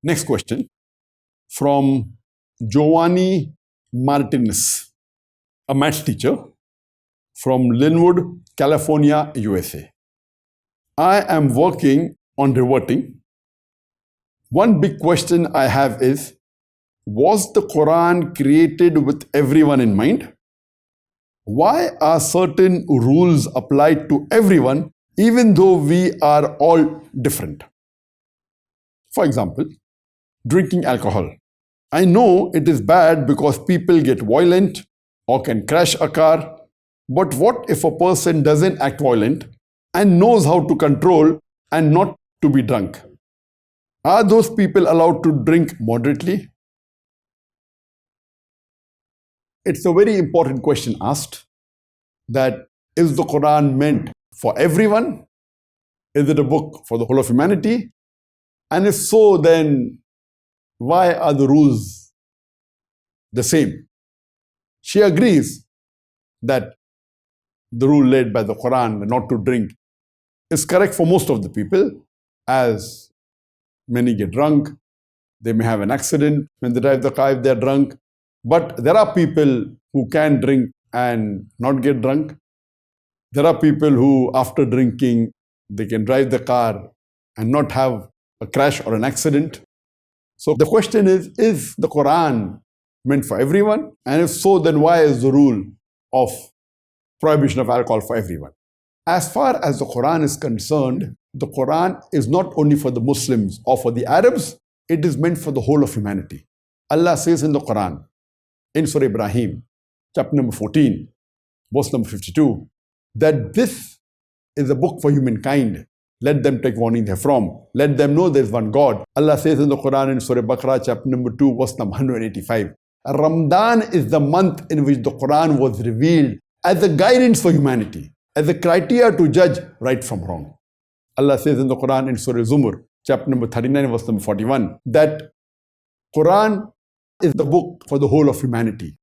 Next question from Giovanni Martinez, a maths teacher from Linwood, California, USA. I am working on reverting. One big question I have is, was the Quran created with everyone in mind? Why are certain rules applied to everyone even though we are all different? For example, drinking alcohol. I know it is bad because people get violent or can crash a car, but what if a person doesn't act violent and knows how to control and not to be drunk? Are those people allowed to drink moderately? It's a very important question asked, that is the Quran meant for everyone? Is it a book for the whole of humanity? And if so, then why are the rules the same? She agrees that the rule laid by the Quran not to drink is correct for most of the people, as many get drunk, they may have an accident when they drive the car if they're drunk. But there are people who can drink and not get drunk. There are people who, after drinking, they can drive the car and not have a crash or an accident. So the question is the Quran meant for everyone? And if so, then why is the rule of prohibition of alcohol for everyone? As far as the Quran is concerned, the Quran is not only for the Muslims or for the Arabs, it is meant for the whole of humanity. Allah says in the Quran, in Surah Ibrahim, chapter number 14, verse number 52, that this is a book for humankind. Let them take warning therefrom. Let them know there is one God. Allah says in the Quran in Surah Baqarah, chapter number 2, verse number 185, Ramadan is the month in which the Quran was revealed as a guidance for humanity, as a criteria to judge right from wrong. Allah says in the Quran in Surah Zumar, chapter number 39, verse number 41, that Quran is the book for the whole of humanity.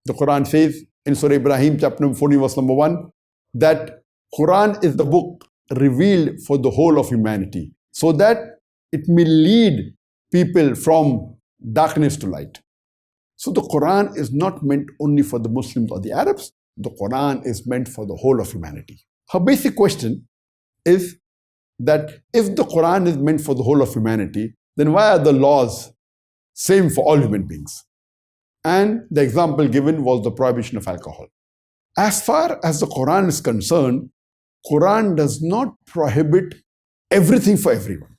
The Quran says in Surah Ibrahim, chapter number 14, verse number 1, that Quran is the book revealed for the whole of humanity, so that it may lead people from darkness to light. So the Quran is not meant only for the Muslims or the Arabs. The Quran is meant for the whole of humanity. Her basic question is that if the Quran is meant for the whole of humanity, then why are the laws same for all human beings? And the example given was the prohibition of alcohol. As far as the Quran is concerned, Quran does not prohibit everything for everyone.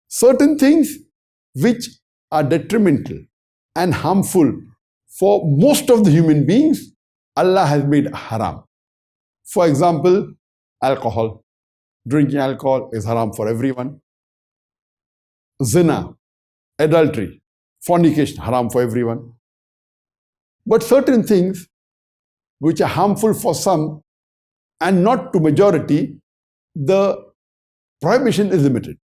Certain things which are detrimental and harmful for most of the human beings, Allah has made haram. For example, alcohol. Drinking alcohol is haram for everyone. Zina, adultery, fornication, haram for everyone. But certain things which are harmful for some and not to majority, the prohibition is limited.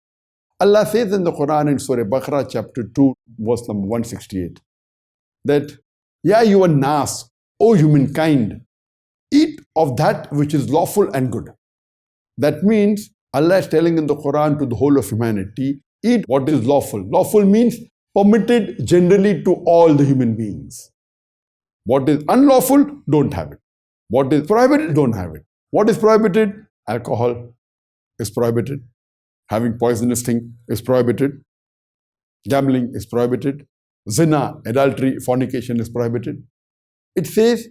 Allah says in the Quran in Surah Baqarah chapter 2, verse number 168, that, Ya ayyuhan nas, O humankind, eat of that which is lawful and good. That means Allah is telling in the Quran to the whole of humanity, eat what is lawful. Lawful means permitted generally to all the human beings. What is unlawful, don't have it. What is prohibited, don't have it. What is prohibited? Alcohol is prohibited. Having poisonous thing is prohibited. Gambling is prohibited. Zina, adultery, fornication is prohibited. It says,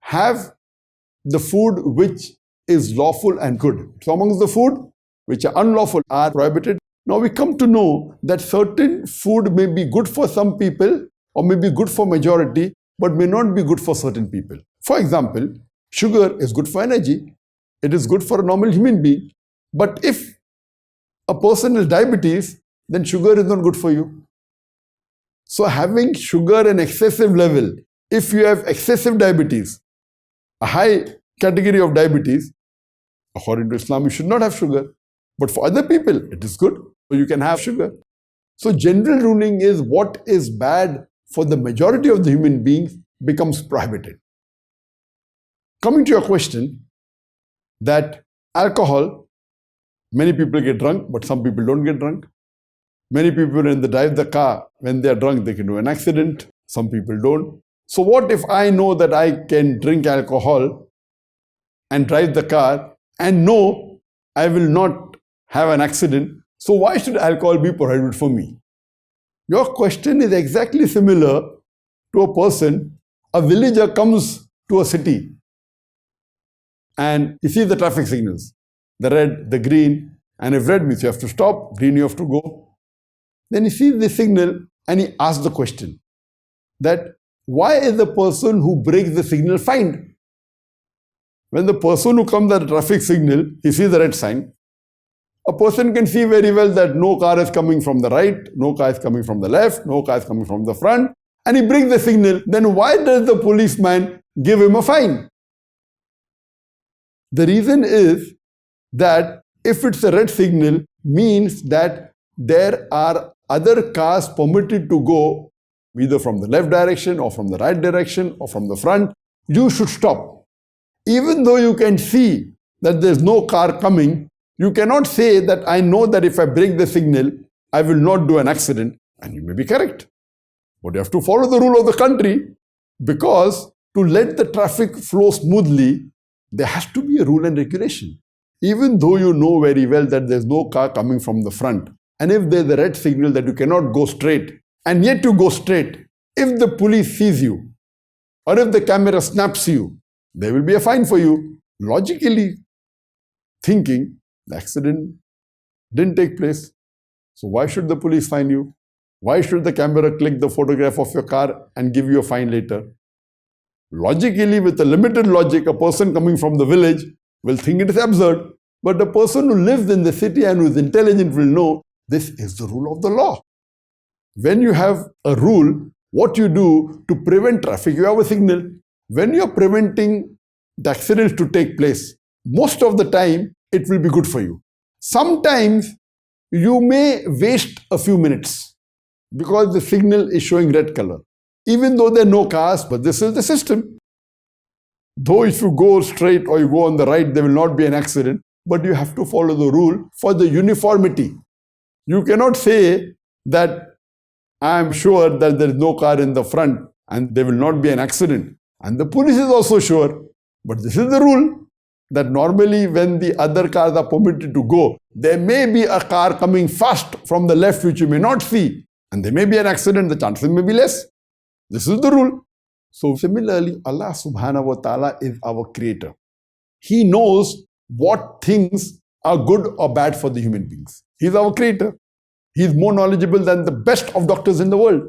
have the food which is lawful and good. So amongst the food which are unlawful are prohibited. Now we come to know that certain food may be good for some people or may be good for majority, but may not be good for certain people. For example, sugar is good for energy. It is good for a normal human being. But if a person has diabetes, then sugar is not good for you. So having sugar in excessive level, if you have excessive diabetes, a high category of diabetes, according to Islam, you should not have sugar. But for other people, it is good. So you can have sugar. So general ruling is what is bad for the majority of the human beings becomes prohibited. Coming to your question, that alcohol Many people get drunk, but some people don't get drunk. Many people, when they drive the car, when they are drunk, they can do an accident. Some people don't. So what if I know that I can drink alcohol and drive the car and know I will not have an accident? So why should alcohol be prohibited for me? Your question is exactly similar to a person. A villager comes to a city and he sees the traffic signals, the red, the green, and if red means you have to stop, green you have to go. Then he sees the signal and he asks the question that why is the person who breaks the signal fined? When the person who comes at the traffic signal, he sees the red sign. A person can see very well that no car is coming from the right, no car is coming from the left, no car is coming from the front, and he breaks the signal. Then why does the policeman give him a fine? The reason is that if it's a red signal, means that there are other cars permitted to go either from the left direction or from the right direction or from the front. You should stop. Even though you can see that there's no car coming, you cannot say that I know that if I break the signal, I will not do an accident. And you may be correct. But you have to follow the rule of the country, because to let the traffic flow smoothly, there has to be a rule and regulation. Even though you know very well that there's no car coming from the front, and if there's a red signal that you cannot go straight, and yet you go straight, if the police sees you, or if the camera snaps you, there will be a fine for you. Logically thinking, the accident didn't take place. So why should the police fine you? Why should the camera click the photograph of your car and give you a fine later? Logically, with a limited logic, a person coming from the village will think it is absurd. But the person who lives in the city and who is intelligent will know this is the rule of the law. When you have a rule, what you do to prevent traffic, you have a signal. When you are preventing the accidents to take place, most of the time, it will be good for you. Sometimes, you may waste a few minutes because the signal is showing red color. Even though there are no cars, but this is the system. Though if you go straight or you go on the right, there will not be an accident, but you have to follow the rule for the uniformity. You cannot say that I am sure that there is no car in the front and there will not be an accident. And the police is also sure. But this is the rule, that normally when the other cars are permitted to go, there may be a car coming fast from the left which you may not see. And there may be an accident, the chances may be less. This is the rule. So similarly, Allah subhanahu wa ta'ala is our creator. He knows what things are good or bad for the human beings. He is our creator. He is more knowledgeable than the best of doctors in the world.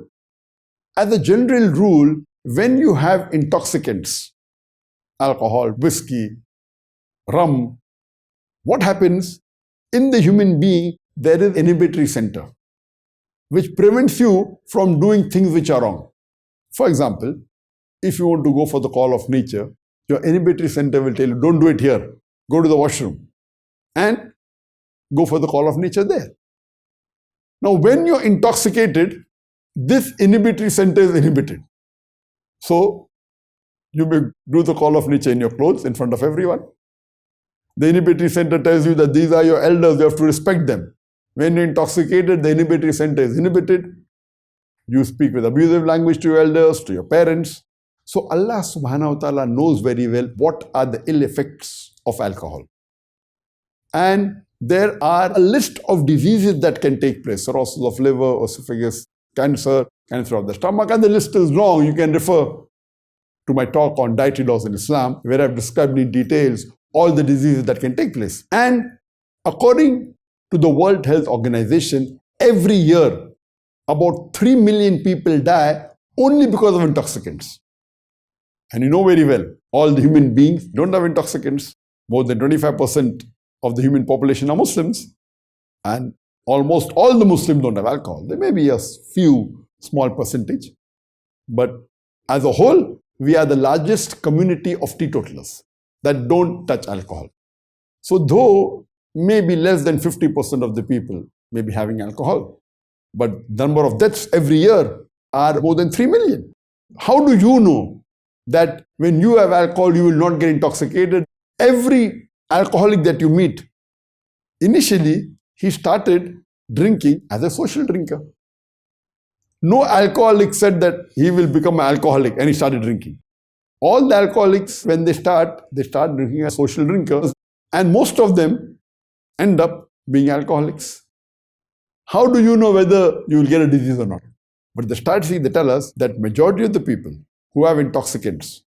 As a general rule, when you have intoxicants, alcohol, whiskey, rum, what happens? In the human being, there is an inhibitory center which prevents you from doing things which are wrong. For example, if you want to go for the call of nature, your inhibitory center will tell you, don't do it here. Go to the washroom and go for the call of nature there. Now, when you're intoxicated, this inhibitory center is inhibited. So, you may do the call of nature in your clothes in front of everyone. The inhibitory center tells you that these are your elders, you have to respect them. When you're intoxicated, the inhibitory center is inhibited. You speak with abusive language to your elders, to your parents. So Allah subhanahu wa ta'ala knows very well what are the ill effects of alcohol. And there are a list of diseases that can take place. Cirrhosis of liver, esophagus, cancer, cancer of the stomach, and the list is long. You can refer to my talk on dietary laws in Islam, where I've described in details all the diseases that can take place. And according to the World Health Organization, every year, about 3 million people die only because of intoxicants. And you know very well, all the human beings don't have intoxicants. More than 25% of the human population are Muslims. And almost all the Muslims don't have alcohol. There may be a few small percentage. But as a whole, we are the largest community of teetotalers that don't touch alcohol. So though maybe less than 50% of the people may be having alcohol, but the number of deaths every year are more than 3 million. How do you know that when you have alcohol, you will not get intoxicated? Every alcoholic that you meet, Initially, he started drinking as a social drinker. No alcoholic said that he will become an alcoholic, and he started drinking. All the alcoholics, when they start drinking as social drinkers, and most of them end up being alcoholics. How do you know whether you will get a disease or not? But the statistics, they tell us that majority of the people who have intoxicants,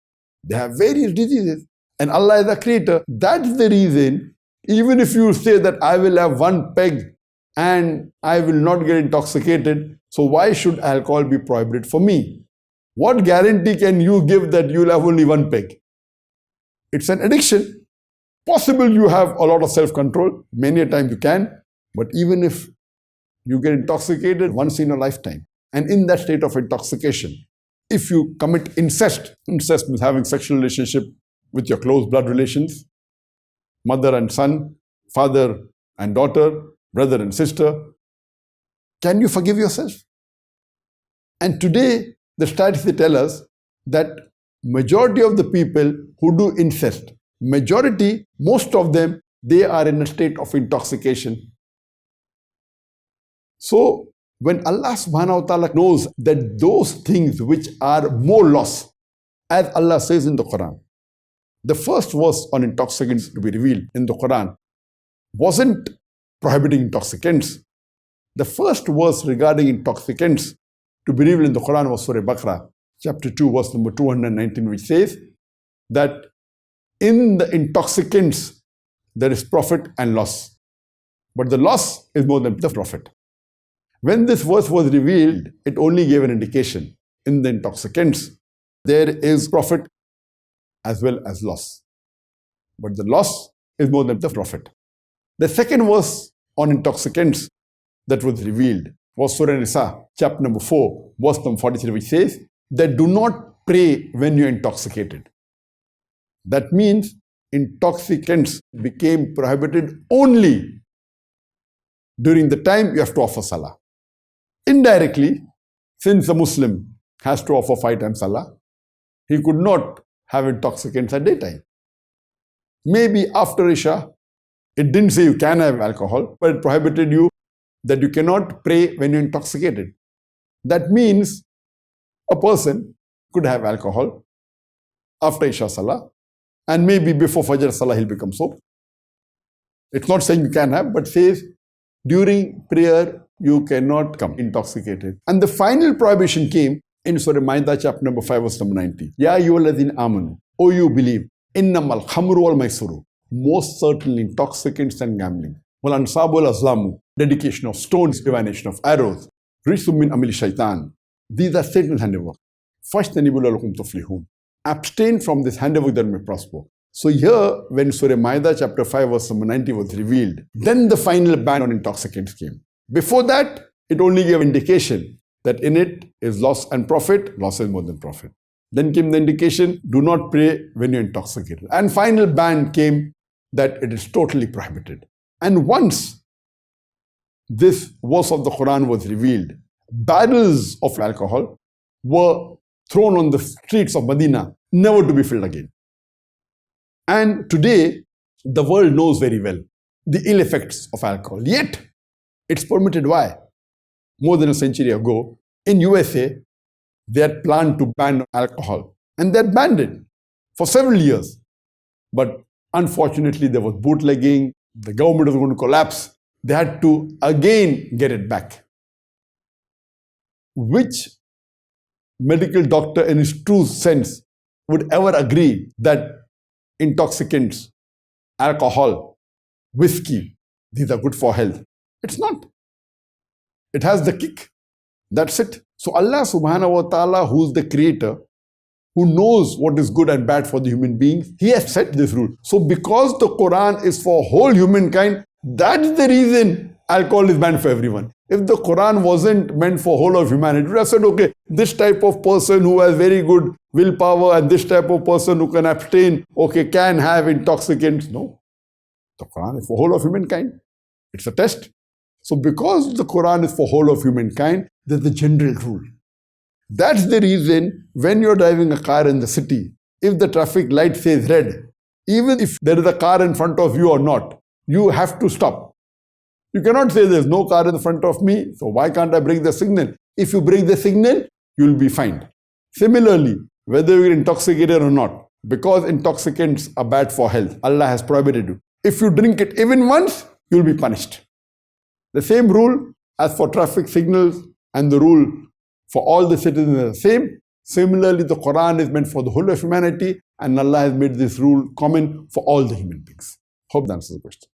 they have various diseases. And Allah is the creator. That's the reason, even if you say that I will have one peg and I will not get intoxicated, so why should alcohol be prohibited for me? What guarantee can you give that you will have only one peg? It's an addiction. Possible you have a lot of self-control. Many a time you can. But even if you get intoxicated once in a lifetime, and in that state of intoxication, if you commit incest means having sexual relationship with your close blood relations, mother and son, father and daughter, brother and sister, can you forgive yourself? And today, the statistics tell us that majority of the people who do incest, most of them, they are in a state of intoxication. So, when Allah subhanahu wa ta'ala knows that those things which are more loss, as Allah says in the Qur'an, the first verse on intoxicants to be revealed in the Qur'an wasn't prohibiting intoxicants. The first verse regarding intoxicants to be revealed in the Qur'an was Surah Baqarah, chapter 2, verse number 219, which says that in the intoxicants there is profit and loss. But the loss is more than the profit. When this verse was revealed, it only gave an indication. In the intoxicants, there is profit as well as loss. But the loss is more than the profit. The second verse on intoxicants that was revealed was Surah Nisa, chapter number 4, verse number 43, which says that do not pray when you're intoxicated. That means intoxicants became prohibited only during the time you have to offer salah. Indirectly, since a Muslim has to offer 5 times salah, he could not have intoxicants at daytime. Maybe after Isha, it didn't say you can have alcohol, but it prohibited you that you cannot pray when you're intoxicated. That means a person could have alcohol after Isha Salah, and maybe before Fajr Salah he'll become sober. It's not saying you can have, but says during prayer you cannot come intoxicated. And the final prohibition came in Surah Ma'idah, chapter number 5, verse number 90. Ya ayyuhalladhina amanu, O you believe, innamal khamru wal maisuru, most certainly intoxicants and gambling, wal ansabu wal azlamu, dedication of stones, divination of arrows, rijsum min amali shaitan. These are Satan's handiwork. Fashtanibu la'allakum tuflihun. Abstain from this handiwork that may prosper. So here, when Surah Ma'idah chapter 5 verse number 90 was revealed, then the final ban on intoxicants came. Before that, it only gave indication that in it is loss and profit, loss is more than profit. Then came the indication, do not pray when you're intoxicated. And final ban came that it is totally prohibited. And once this verse of the Quran was revealed, barrels of alcohol were thrown on the streets of Medina, never to be filled again. And today, the world knows very well the ill effects of alcohol. Yet, it's permitted. Why? More than a century ago, in USA, they had planned to ban alcohol. And they had banned it for several years. But unfortunately, there was bootlegging. The government was going to collapse. They had to again get it back. Which medical doctor in his true sense would ever agree that intoxicants, alcohol, whiskey, these are good for health? It's not. It has the kick. That's it. So Allah subhanahu wa ta'ala, who's the creator, who knows what is good and bad for the human beings, He has set this rule. So because the Quran is for whole humankind, that's the reason alcohol is banned for everyone. If the Quran wasn't meant for whole of humanity, it would have said, okay, this type of person who has very good willpower and this type of person who can abstain, okay, can have intoxicants. No. The Quran is for whole of humankind. It's a test. So because the Quran is for whole of humankind, there's the general rule. That's the reason when you're driving a car in the city, if the traffic light says red, even if there is a car in front of you or not, you have to stop. You cannot say there's no car in the front of me, so why can't I break the signal? If you break the signal, you'll be fined. Similarly, whether you're intoxicated or not, because intoxicants are bad for health, Allah has prohibited you. If you drink it even once, you'll be punished. The same rule as for traffic signals and the rule for all the citizens are the same. Similarly, the Qur'an is meant for the whole of humanity, and Allah has made this rule common for all the human beings. Hope that answers the question.